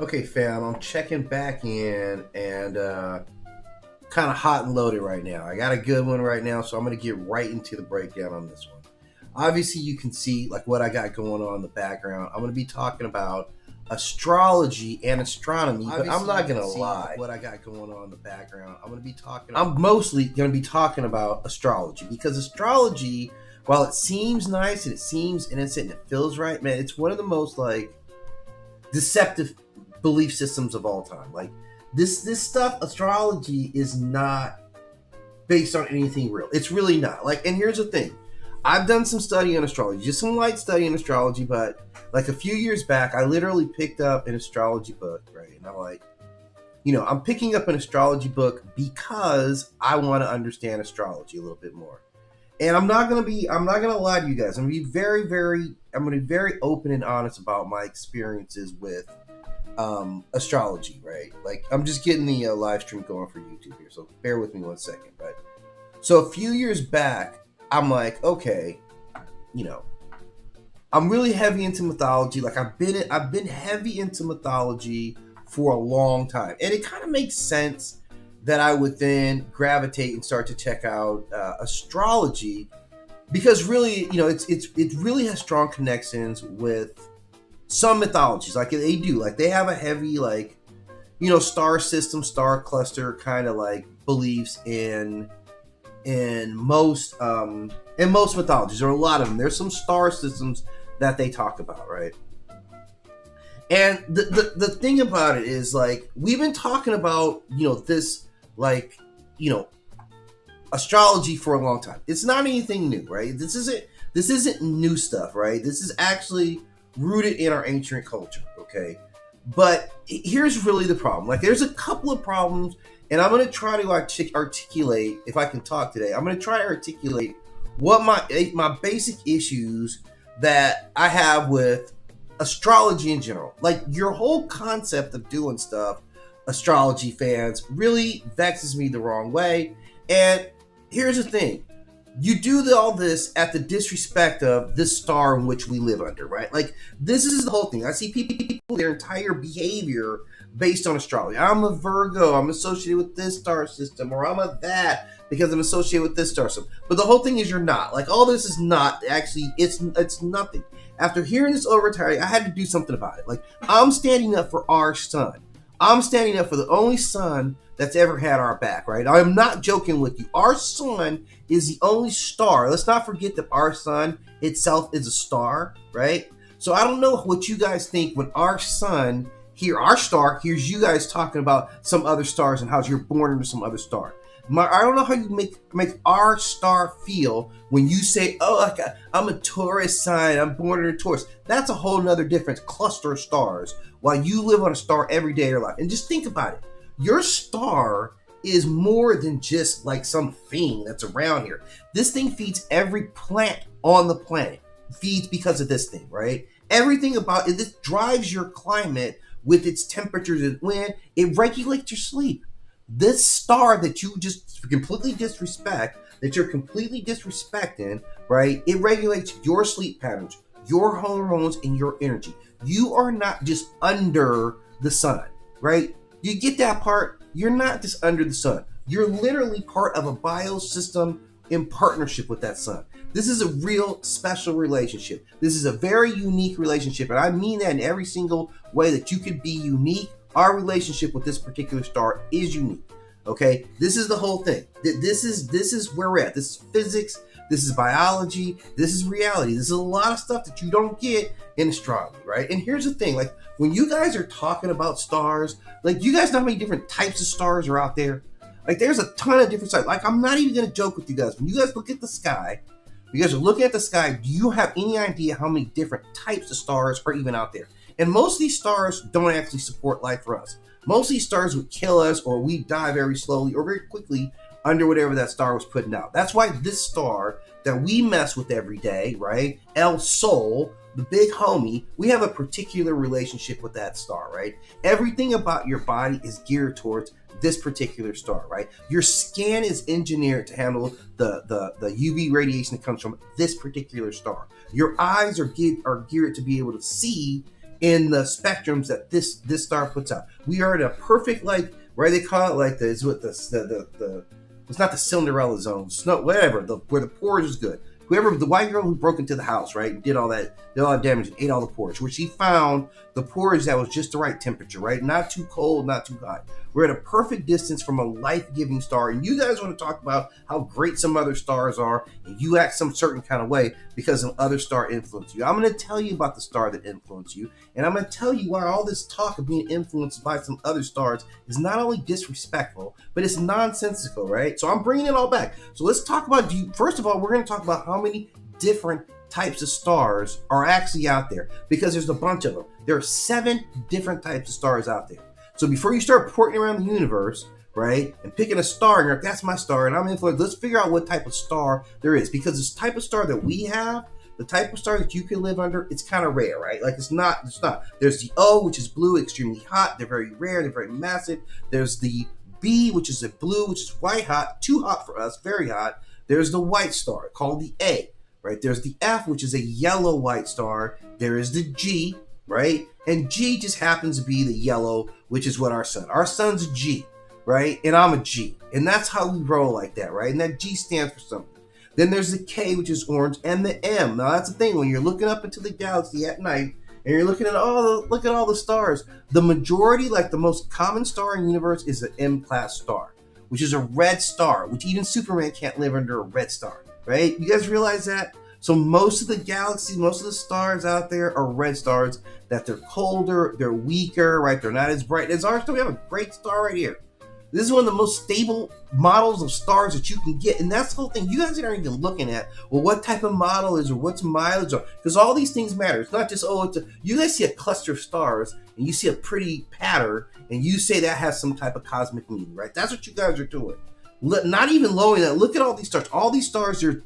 Okay, fam, I'm checking back in and kind of hot and loaded right now. I got a good one right now, so I'm going to get right into the breakdown on this one. Obviously, you can see like what I got going on in the background. I'm going to be talking about astrology and astronomy, but I'm not going to lie. What I got going on in the background, I'm mostly going to be talking about astrology because astrology, while it seems nice and it seems innocent and it feels right, man, it's one of the most like deceptive belief systems of all time. Like this stuff, astrology is not based on anything real. It's really not. Like, and here's the thing. I've done some study on astrology, just some light study in astrology, but like a few years back, I literally picked up an astrology book, right? And I'm like, I'm picking up an astrology book because I want to understand astrology a little bit more. And I'm not gonna lie to you guys. I'm gonna be very open and honest about my experiences with astrology, right? Like, I'm just getting the live stream going for YouTube here, so bear with me 1 second, right? So a few years back, I'm like, okay, I'm really heavy into mythology. Like, I've been heavy into mythology for a long time, and it kind of makes sense that I would then gravitate and start to check out astrology, because really, it really has strong connections with some mythologies. Like, they do, like, they have a heavy, like, star system, star cluster kind of like beliefs in most mythologies, or a lot of them. There's some star systems that they talk about, right? And the thing about it is, like, we've been talking about this, like, astrology for a long time. It's not anything new, right? This isn't new stuff, right? This is actually rooted in our ancient culture, okay? But here's really the problem. Like, there's a couple of problems, and I'm going to try to articulate, if I can talk today, I'm going to try to articulate what my basic issues that I have with astrology in general. Like, your whole concept of doing stuff, astrology fans, really vexes me the wrong way. And here's the thing. You do all this at the disrespect of this star in which we live under, right? Like, this is the whole thing. I see people, their entire behavior based on astrology. I'm a Virgo, I'm associated with this star system, or I'm a that because I'm associated with this star system. But the whole thing is, you're not. Like, all this is not actually, it's nothing. After hearing this over time, I had to do something about it. Like, I'm standing up for our sun. I'm standing up for the only sun that's ever had our back, right? I'm not joking with you. Our sun is the only star. Let's not forget that our sun itself is a star, right? So I don't know what you guys think when our sun, our star, hears you guys talking about some other stars and how you're born into some other star. I don't know how you make our star feel when you say, oh, I'm a Taurus sign, I'm born in a Taurus. That's a whole nother different cluster of stars while you live on a star every day of your life. And just think about it. Your star is more than just like some thing that's around here. This thing feeds every plant on the planet. Feeds because of this thing, right? Everything about it, this drives your climate with its temperatures and wind. It regulates your sleep. This star that you just completely disrespect, that you're completely disrespecting, right? It regulates your sleep patterns, your hormones, and your energy. You are not just under the sun, right? You get that part? You're not just under the sun. You're literally part of a biosystem in partnership with that sun. This is a real special relationship. This is a very unique relationship, and I mean that in every single way that you could be unique. Our relationship with this particular star is unique. Okay, this is the whole thing. This is where we're at. This is physics. This is biology. This is reality. This is a lot of stuff that you don't get in astrology, right? And here's the thing: like, when you guys are talking about stars, like, you guys know how many different types of stars are out there? Like, there's a ton of different stars. Like, I'm not even gonna joke with you guys. When you guys look at the sky, you guys are looking at the sky. Do you have any idea how many different types of stars are even out there? And most of these stars don't actually support life for us. Most of these stars would kill us, or we die very slowly or very quickly under whatever that star was putting out. That's why this star that we mess with every day, right? El Sol, the big homie, we have a particular relationship with that star, right? Everything about your body is geared towards this particular star, right? Your skin is engineered to handle the UV radiation that comes from this particular star. Your eyes are geared to be able to see in the spectrums that this star puts out. We are in a perfect, like, right? They call it like the it's not the Cinderella zone, snow, whatever, where the porridge is good. Whoever, the white girl who broke into the house, right, and did all that damage and ate all the porridge, where she found the porridge that was just the right temperature, right? Not too cold, not too hot. We're at a perfect distance from a life-giving star, and you guys want to talk about how great some other stars are, and you act some certain kind of way because an other star influenced you. I'm going to tell you about the star that influenced you, and I'm going to tell you why all this talk of being influenced by some other stars is not only disrespectful, but it's nonsensical, right? So I'm bringing it all back. So let's talk about, first of all, we're going to talk about how many different types of stars are actually out there, because there's a bunch of them. There are 7 different types of stars out there. So before you start porting around the universe, right, and picking a star, and you're like, that's my star, and I'm influenced, let's figure out what type of star there is. Because this type of star that we have, the type of star that you can live under, it's kind of rare, right? Like, it's not. There's the O, which is blue, extremely hot. They're very rare, they're very massive. There's the B, which is a blue, which is white hot, too hot for us, very hot. There's the white star, called the A, right? There's the F, which is a yellow white star. There is the G, right? And G just happens to be the yellow, which is what our sun's a G, right? And I'm a G. And that's how we roll like that, right? And that G stands for something. Then there's the K, which is orange, and the M. Now that's the thing, when you're looking up into the galaxy at night, and you're looking at look at all the stars, the majority, like the most common star in the universe, is an M-class star, which is a red star, which even Superman can't live under a red star, right? You guys realize that? So most of the galaxies, most of the stars out there are red stars, that they're colder, they're weaker, right? They're not as bright as our star. We have a great star right here. This is one of the most stable models of stars that you can get. And that's the whole thing. You guys aren't even looking at, well, what type of model is, or what's mileage, because all these things matter. It's not just, you guys see a cluster of stars and you see a pretty pattern and you say that has some type of cosmic meaning, right? That's what you guys are doing. Not even lowering that. Look at all these stars. All these stars, out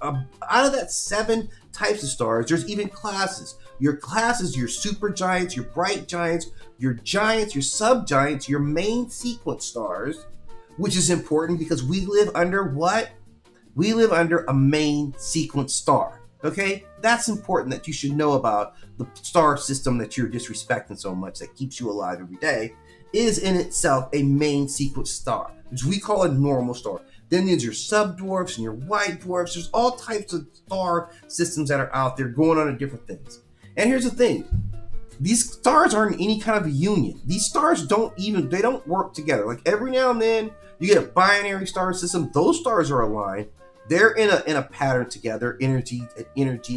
of that 7 types of stars, there's even classes. Your classes, your super giants, your bright giants, your subgiants, your main sequence stars, which is important because we live under what? We live under a main sequence star. Okay? That's important, that you should know about the star system that you're disrespecting so much, that keeps you alive every day, is in itself a main sequence star, which we call a normal star. Then there's your subdwarfs and your white dwarfs. There's all types of star systems that are out there going on to different things. And here's the thing. These stars aren't in any kind of a union. These stars they don't work together. Like every now and then you get a binary star system. Those stars are aligned. They're in a pattern together, energy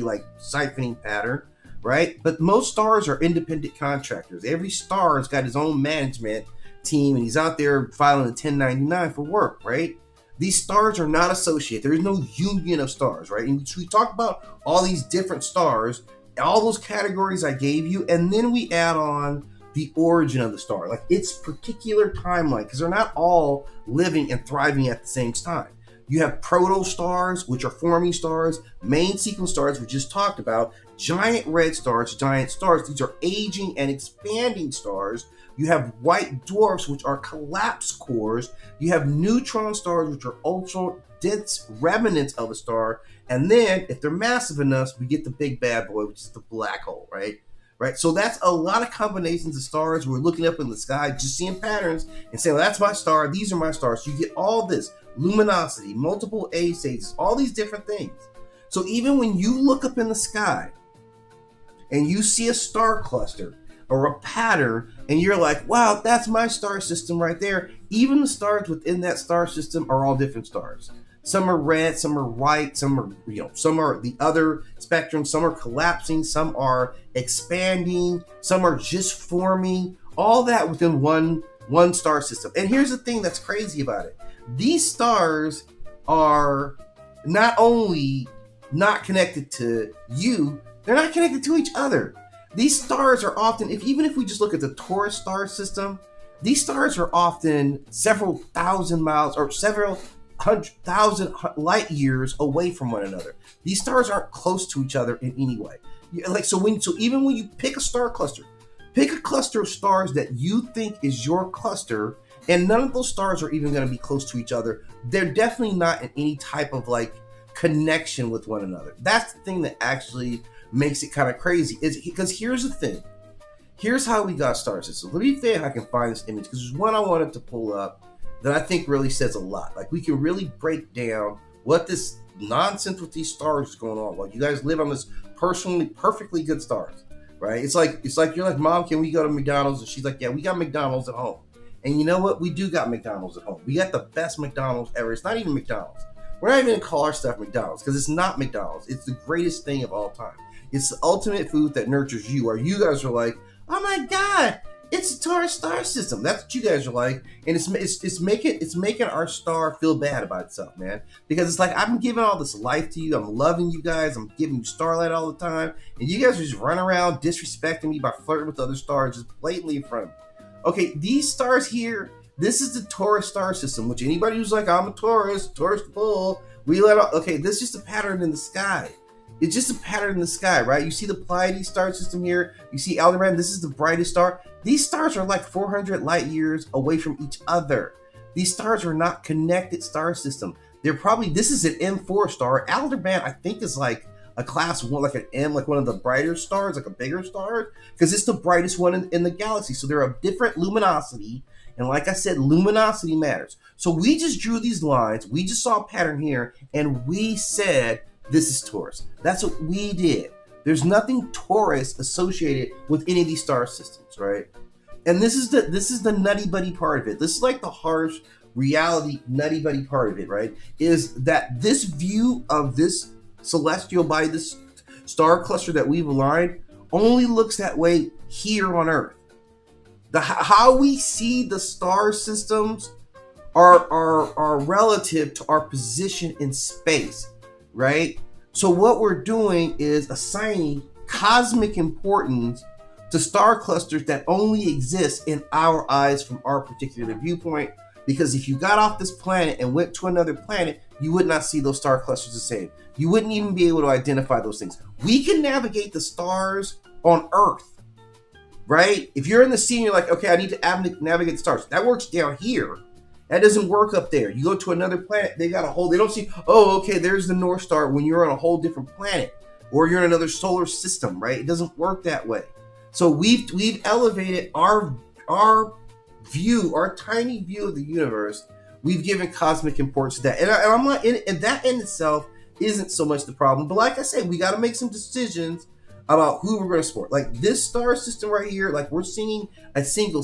like siphoning pattern, right? But most stars are independent contractors. Every star has got his own management team, and he's out there filing a 1099 for work, right? These stars are not associated. There is no union of stars, right? And we talk about all these different stars, all those categories I gave you, and then we add on the origin of the star, like its particular timeline, because they're not all living and thriving at the same time. You have protostars, which are forming stars, main sequence stars, we just talked about, giant red stars, giant stars. These are aging and expanding stars. You have white dwarfs, which are collapsed cores. You have neutron stars, which are ultra dense remnants of a star. And then, if they're massive enough, we get the big bad boy, which is the black hole, right? Right. So that's a lot of combinations of stars. We're looking up in the sky, just seeing patterns and saying, well, that's my star. These are my stars. So you get all this luminosity, multiple A stages, all these different things. So even when you look up in the sky and you see a star cluster or a pattern, and you're like, wow, that's my star system right there. Even the stars within that star system are all different stars. Some are red, some are white, some are the other spectrum, some are collapsing, some are expanding, some are just forming, all that within one star system. And here's the thing that's crazy about it. These stars are not only not connected to you, they're not connected to each other. These stars are often, even if we just look at the Taurus star system, these stars are often several thousand miles or several 100,000 light years away from one another. These stars aren't close to each other in any way. So even when you pick a star cluster, pick a cluster of stars that you think is your cluster, and none of those stars are even going to be close to each other. They're definitely not in any type of connection with one another. That's the thing that actually makes it kind of crazy, is because here's the thing. here's how we got star systems. Let me see if I can find this image, because there's one I wanted to pull up that I think really says a lot. Like, we can really break down what this nonsense with these stars is going on. Like, you guys live on this personally perfectly good stars, right? It's like you're like, Mom, can we go to McDonald's? And she's like, yeah, we got McDonald's at home. And you know what? We do got McDonald's at home. We got the best McDonald's ever. It's not even McDonald's. We're not even gonna call our stuff McDonald's, because it's not McDonald's. It's the greatest thing of all time. It's the ultimate food that nurtures you. Or you guys are like, oh my God, it's a Taurus star system. That's what you guys are like, and it's making our star feel bad about itself, man. Because it's like, I'm giving all this life to you. I'm loving you guys. I'm giving you starlight all the time, and you guys are just running around disrespecting me by flirting with other stars just blatantly in front of me. Okay, these stars here. This is the Taurus star system, which anybody who's like, I'm a Taurus the bull, we let out. Okay, this is just a pattern in the sky. It's just a pattern in the sky, right? You see the Pleiades star system here. You see Aldebaran. This is the brightest star. These stars are like 400 light years away from each other. These stars are not connected star system. They're probably, this is an M4 star. Aldebaran, I think, is like a class 1, like an M, like one of the brighter stars, like a bigger star, because it's the brightest one in the galaxy. So they're of different luminosity. And like I said, luminosity matters. So we just drew these lines. We just saw a pattern here, and we said, this is Taurus. That's what we did. There's nothing Taurus associated with any of these star systems, right? And this is the nutty buddy part of it. This is like the harsh reality nutty buddy part of it, right? Is that this view of this celestial body, this star cluster that we've aligned, only looks that way here on Earth. How we see the star systems are relative to our position in space, right? So what we're doing is assigning cosmic importance to star clusters that only exist in our eyes from our particular viewpoint. Because if you got off this planet and went to another planet, you would not see those star clusters the same. You wouldn't even be able to identify those things. We can navigate the stars on Earth. Right? If you're in the sea and you're like, okay, I need to navigate the stars. That works down here. That doesn't work up there. You go to another planet, they got a whole, they don't see, oh, okay, there's the North Star when you're on a whole different planet or you're in another solar system, right? It doesn't work that way. So we've elevated our view, our tiny view of the universe. We've given cosmic importance to that. And I'm not, and that in itself isn't so much the problem. But like I said, we got to make some decisions about who we're going to support. Like this star system right here, like we're seeing a single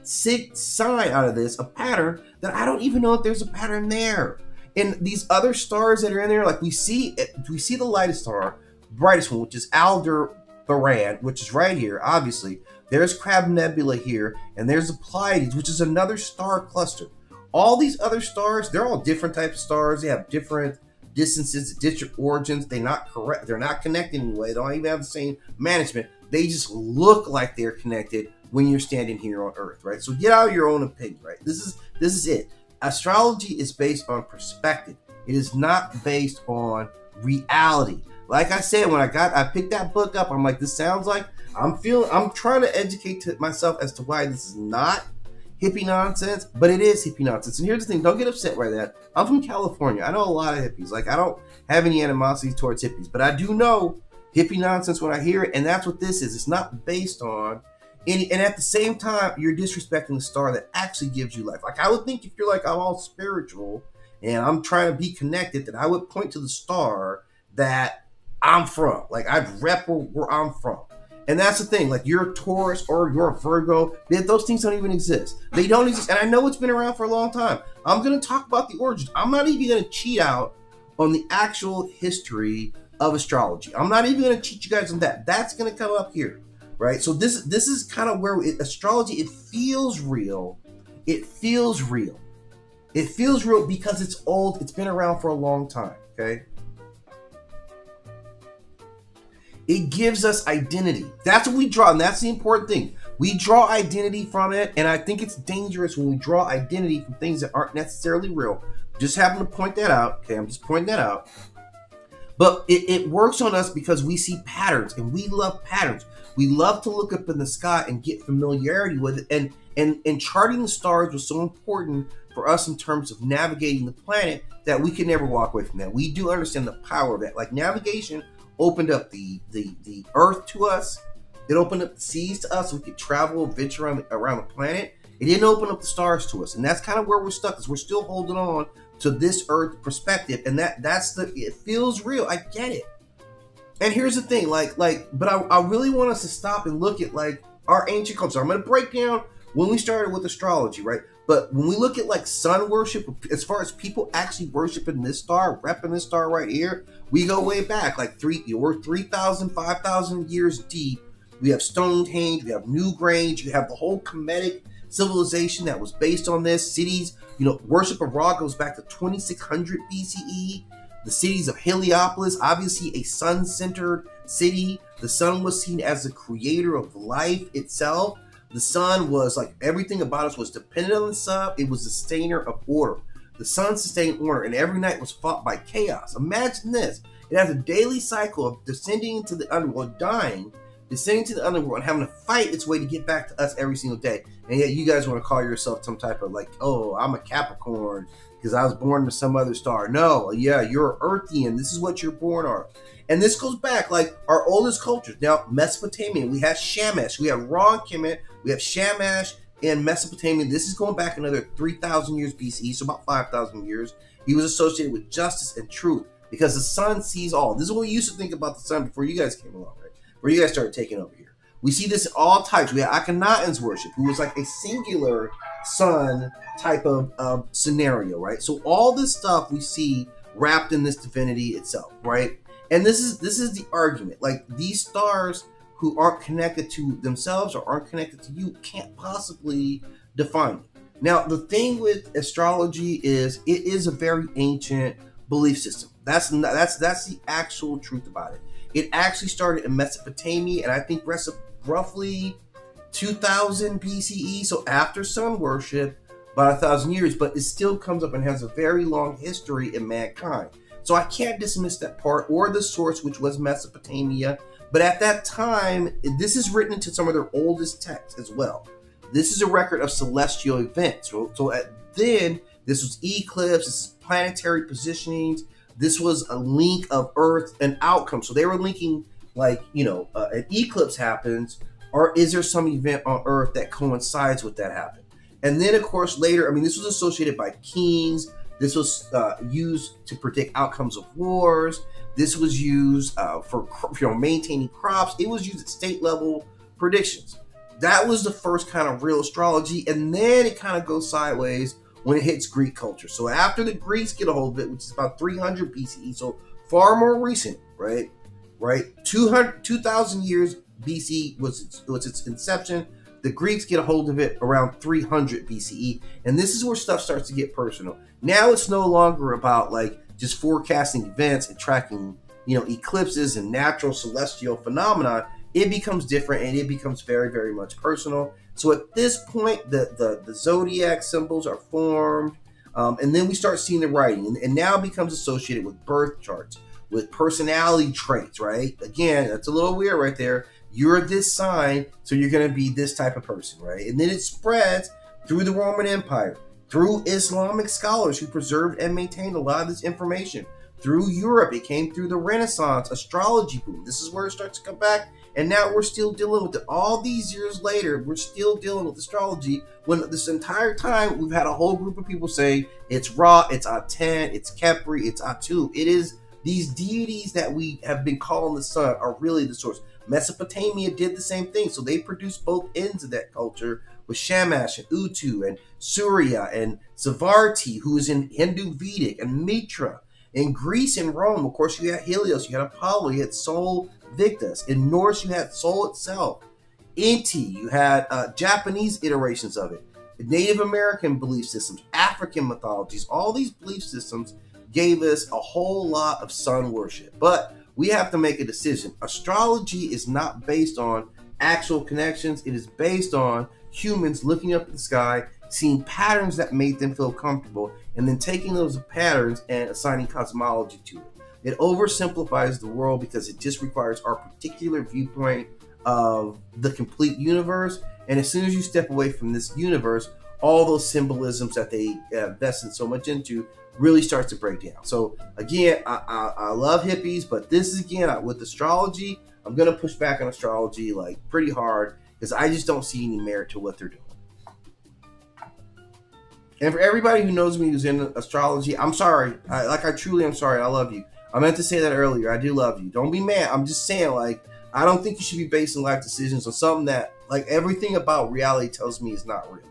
sig sign out of this, a pattern that I don't even know if there's a pattern there. And these other stars that are in there, like we see the lightest star, brightest one, which is Aldebaran, which is right here, obviously. There's Crab Nebula here, and there's the Pleiades, which is another star cluster. All these other stars, they're all different types of stars. They have different distances, different origins. They're not connected in any way. They don't even have the same management. They just look like they're connected when you're standing here on Earth, right? So get out your own opinion, right? This is it. Astrology is based on perspective. It is not based on reality. Like I said, when I picked that book up, I'm like, this sounds like I'm trying to educate myself as to why this is not hippie nonsense, but it is hippie nonsense. And here's the thing, don't get upset by that. I'm from California. I know a lot of hippies. Like, I don't have any animosity towards hippies, but I do know hippie nonsense when I hear it, and that's what this is. It's not based on any, and at the same time, you're disrespecting the star that actually gives you life. Like, I would think if you're like, I'm all spiritual and I'm trying to be connected, that I would point to the star that I'm from. Like, I'd rep where I'm from. And that's the thing, like you're a Taurus or you're a Virgo, those things don't even exist. They don't exist. And I know it's been around for a long time. I'm going to talk about the origins. I'm not even going to cheat out on the actual history of astrology. I'm not even going to cheat you guys on that. That's going to come up here, right? So this is kind of where astrology, it feels real. It feels real. It feels real because it's old. It's been around for a long time, okay? It gives us identity. That's what we draw, and that's the important thing. We draw identity from it, and I think it's dangerous when we draw identity from things that aren't necessarily real. Just happen to point that out. Okay, I'm just pointing that out. But it works on us because we see patterns, and we love patterns. We love to look up in the sky and get familiarity with it, and charting the stars was so important for us in terms of navigating the planet that we can never walk away from that. We do understand the power of that. Like navigation opened up the earth to us, It opened up the seas to us so we could travel and venture around the planet. It didn't open up the stars to us. And that's kind of where we're stuck, is we're still holding on to this Earth perspective. And it feels real. I get it. And here's the thing, but I really want us to stop and look at like our ancient culture. I'm going to break down when we started with astrology, right? But when we look at like sun worship, as far as people actually worshiping this star, repping this star right here, we go way back, like we're 3,000, 5,000 years deep. We have Stonehenge, we have Newgrange, you have the whole Kemetic civilization that was based on this. Cities, worship of Ra goes back to 2600 BCE. The cities of Heliopolis, obviously a sun-centered city. The sun was seen as the creator of life itself. The sun was like everything about us was dependent on the sun. It was the sustainer of order. The sun sustained order, and every night was fought by chaos. Imagine this. It has a daily cycle of descending into the underworld, dying, descending to the underworld, and having to fight its way to get back to us every single day. And yet you guys want to call yourself some type of like, oh, I'm a Capricorn because I was born to some other star. No, yeah, you're Earthian. This is what you're born on. And this goes back, like our oldest cultures. Now, Mesopotamia, we have Shamash, we have Ra and Kemet, we have Shamash in Mesopotamia. This is going back another 3,000 years BCE, so about 5,000 years. He was associated with justice and truth because the sun sees all. This is what we used to think about the sun before you guys came along, right? Before you guys started taking over here. We see this in all types. We have Akhenaten's worship, who was like a singular sun type of scenario, right? So all this stuff we see wrapped in this divinity itself, right? And this is the argument. Like these stars who aren't connected to themselves or aren't connected to you can't possibly define it. Now, the thing with astrology is it is a very ancient belief system. That's the actual truth about it. It actually started in Mesopotamia, and I think roughly 2000 BCE, so after sun worship, about 1,000 years, but it still comes up and has a very long history in mankind. So I can't dismiss that part or the source, which was Mesopotamia. But at that time, this is written into some of their oldest texts as well. This is a record of celestial events. So then, this was eclipse, this is planetary positionings. This was a link of Earth and outcome. So they were linking, like, an eclipse happens, or is there some event on Earth that coincides with that happen? And then, of course, later, this was associated by kings. This was used to predict outcomes of wars. This was used for maintaining crops. It was used at state level predictions. That was the first kind of real astrology, and then it kind of goes sideways when it hits Greek culture. So after the Greeks get a hold of it, which is about 300 BCE, so far more recent, right? 2,000 years BC was its inception. The Greeks get a hold of it around 300 BCE, and this is where stuff starts to get personal. Now it's no longer about like just forecasting events and tracking, eclipses and natural celestial phenomena. It becomes different, and it becomes very, very much personal. So at this point, the zodiac symbols are formed, and then we start seeing the writing, and now it becomes associated with birth charts, with personality traits, right? Again, that's a little weird right there. You're this sign, so you're going to be this type of person, right? And then it spreads through the Roman Empire, through Islamic scholars who preserved and maintained a lot of this information. Through Europe, it came through the Renaissance, astrology boom. This is where it starts to come back, and now we're still dealing with it. All these years later, we're still dealing with astrology, when this entire time we've had a whole group of people say it's Ra, it's Aten, it's Kepri, it's Atu. It is these deities that we have been calling the sun are really the source. Mesopotamia did the same thing, so they produced both ends of that culture with Shamash and Utu and Surya and Savarti, who is in Hindu Vedic, and Mitra. In Greece and Rome, of course, you had Helios, you had Apollo, you had Sol Victus. In Norse, you had Sol itself. Inti, you had Japanese iterations of it. Native American belief systems, African mythologies, all these belief systems gave us a whole lot of sun worship. But we have to make a decision. Astrology is not based on actual connections. It is based on humans looking up at the sky, seeing patterns that made them feel comfortable, and then taking those patterns and assigning cosmology to it. It oversimplifies the world because it just requires our particular viewpoint of the complete universe. And as soon as you step away from this universe, all those symbolisms that they invested so much into really starts to break down. So again, I love hippies, but this is, again, with astrology, I'm gonna push back on astrology like pretty hard because I just don't see any merit to what they're doing. And for everybody who knows me who's in astrology, I'm sorry. I truly am sorry. I love you. I meant to say that earlier. I do love you. Don't be mad. I'm just saying, like, I don't think you should be basing life decisions on something that, like, everything about reality tells me is not real.